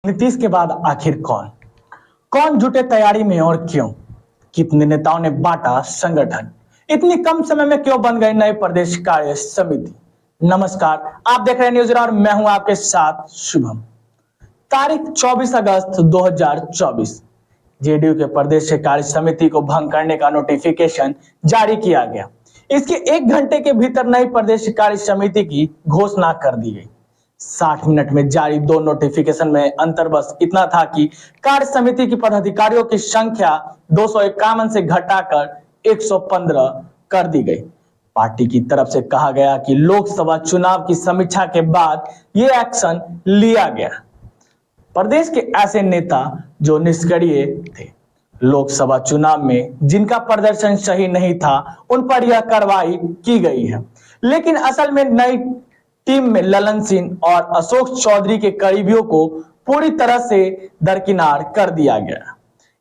नीतीश के बाद आखिर कौन कौन जुटे तैयारी में और क्यों? कितने नेताओं ने बांटा संगठन? इतनी कम समय में क्यों बन गई नई प्रदेश कार्य समिति? नमस्कार, आप देख रहे हैं न्यूज़ और मैं हूं आपके साथ शुभम। तारीख 24 अगस्त 2024 जेडीयू के प्रदेश कार्य समिति को भंग करने का नोटिफिकेशन जारी किया गया। इसके 1 घंटे के भीतर नई प्रदेश कार्य समिति की घोषणा कर दी गई। 60 मिनट में जारी दो नोटिफिकेशन में अंतर बस इतना था कि कार्य समिति की पदाधिकारियों की संख्या 251 से घटाकर 115 कर दी गई। पार्टी की तरफ से कहा गया कि लोकसभा चुनाव की समीक्षा के बाद यह एक्शन लिया गया। प्रदेश के ऐसे नेता जो निष्क्रिय थे, लोकसभा चुनाव में जिनका प्रदर्शन सही नहीं था, उन पर यह कार्रवाई की गई है। लेकिन असल में नई टीम में ललन सिंह और अशोक चौधरी के करीबियों को पूरी तरह से दरकिनार कर दिया गया।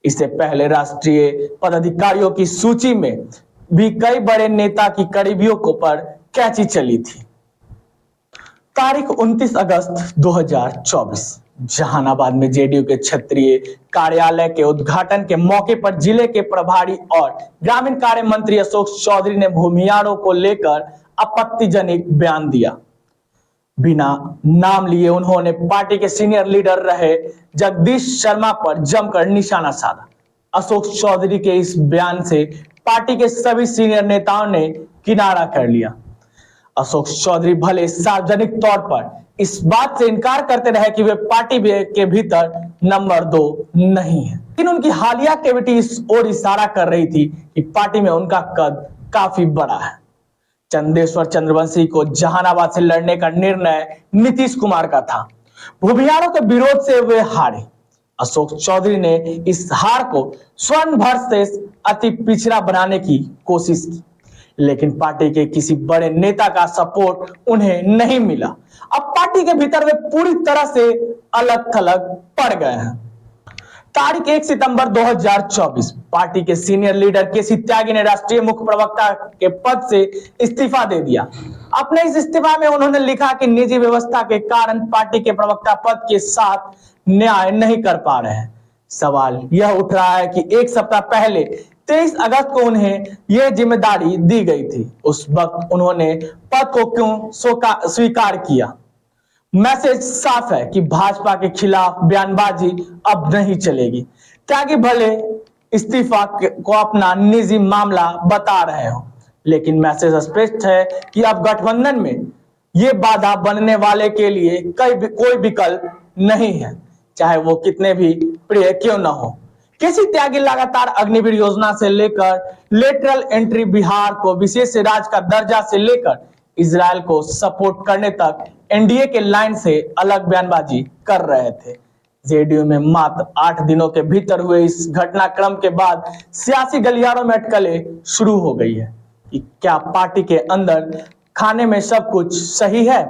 इससे पहले राष्ट्रीय पदाधिकारियों की सूची में भी कई बड़े नेता की करीबियों को पर कैंची चली थी। तारीख 29 अगस्त 2024 जहानाबाद में जेडीयू के क्षेत्रीय कार्यालय के उद्घाटन के मौके पर जिले के प्रभारी और ग्रामीण कार्य मंत्री अशोक चौधरी ने भूमियारों को लेकर आपत्तिजनक बयान दिया। बिना नाम लिए उन्होंने पार्टी के सीनियर लीडर रहे जगदीश शर्मा पर जमकर निशाना साधा। अशोक चौधरी के इस बयान से पार्टी के सभी सीनियर नेताओं ने किनारा कर लिया। अशोक चौधरी भले सार्वजनिक तौर पर इस बात से इनकार करते रहे कि वे पार्टी के भीतर नंबर 2 नहीं है, लेकिन उनकी हालिया एक्टिविटी इस ओर इशारा कर रही थी कि पार्टी में उनका कद काफी बड़ा है। चंदेश्वर चंद्रवंशी को जहानाबाद से लड़ने का निर्णय नीतीश कुमार का था। भूमियारों के विरोध से वे हारे। अशोक चौधरी ने इस हार को स्वर्ण भर से अति पिछड़ा बनाने की कोशिश की, लेकिन पार्टी के किसी बड़े नेता का सपोर्ट उन्हें नहीं मिला। अब पार्टी के भीतर वे पूरी तरह से अलग थलग पड़ गए हैं। तारीख 1 सितंबर 2024 पार्टी के सीनियर लीडर केसी त्यागी ने राष्ट्रीय मुख्य प्रवक्ता के पद से इस्तीफा दे दिया। अपने इस इस्तीफा में उन्होंने लिखा कि निजी व्यवस्था के कारण पार्टी के प्रवक्ता पद के साथ न्याय नहीं कर पा रहे हैं। सवाल यह उठ रहा है कि एक सप्ताह पहले 23 अगस्त को उन्हें यह जिम्मेदारी दी गई थी। उस वक्त उन्होंने पद को क्यों स्वीकार किया? मैसेज साफ है कि भाजपा के खिलाफ बयानबाजी अब नहीं चलेगी। त्यागी भले इस्तीफा को अपना निजी मामला बता रहे हो, लेकिन मैसेज स्पष्ट है कि अब गठबंधन में ये बाधा बनने वाले के लिए कोई विकल्प नहीं है, चाहे वो कितने भी प्रिय क्यों न हो। केसी त्यागी लगातार अग्निवीर योजना से लेकर लेटरल एंट्री, बिहार को विशेष राज्य का दर्जा से लेकर इजराइल को सपोर्ट करने तक एनडीए के लाइन से अलग बयानबाजी कर रहे थे। जेडीयू में मात्र 8 दिनों के भीतर हुए इस घटनाक्रम के बाद सियासी गलियारों में अटकलें शुरू हो गई है कि क्या पार्टी के अंदर खाने में सब कुछ सही है?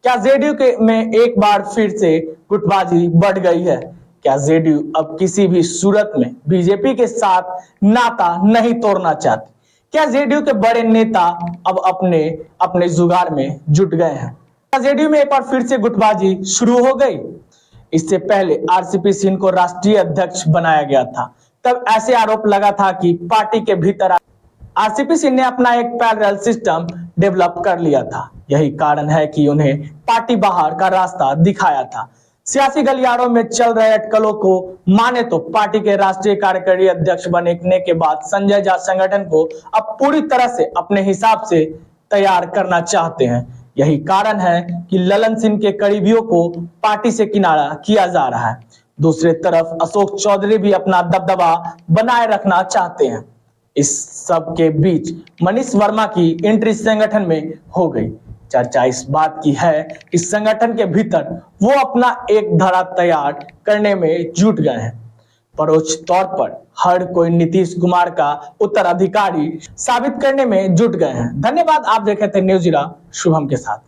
क्या जेडीयू में एक बार फिर से गुटबाजी बढ़ गई है? क्या जेडीयू अब किसी भी सूरत में बीजेपी के साथ नाता नहीं तोड़ना चाहती? क्या जेडीयू के बड़े नेता अब अपने जुगाड़ में जुट गए हैं? क्या जेडीयू में एक बार फिर से गुटबाजी शुरू हो गई? इससे पहले आरसीपी सिंह को राष्ट्रीय अध्यक्ष बनाया गया था। तब ऐसे आरोप लगा था कि पार्टी के भीतर आरसीपी सिंह ने अपना एक पैरेलल सिस्टम डेवलप कर लिया था। यही कारण है कि उन्हें पार्टी बाहर का रास्ता दिखाया था। सियासी गलियारों में चल रहे अटकलों को माने तो पार्टी के राष्ट्रीय कार्यकारी अध्यक्ष बनने के बाद संजय झा संगठन को अब पूरी तरह से अपने हिसाब से तैयार करना चाहते हैं। यही कारण है कि ललन सिंह के करीबियों को पार्टी से किनारा किया जा रहा है। दूसरी तरफ अशोक चौधरी भी अपना दबदबा बनाए रखना चाहते हैं। इस सब के बीच मनीष वर्मा की एंट्री संगठन में हो गई। चर्चा इस बात की है कि संगठन के भीतर वो अपना एक धड़ा तैयार करने में जुट गए हैं। परोक्ष तौर पर हर कोई नीतीश कुमार का उत्तराधिकारी साबित करने में जुट गए हैं। धन्यवाद, आप देखे थे न्यूज़ शुभम के साथ।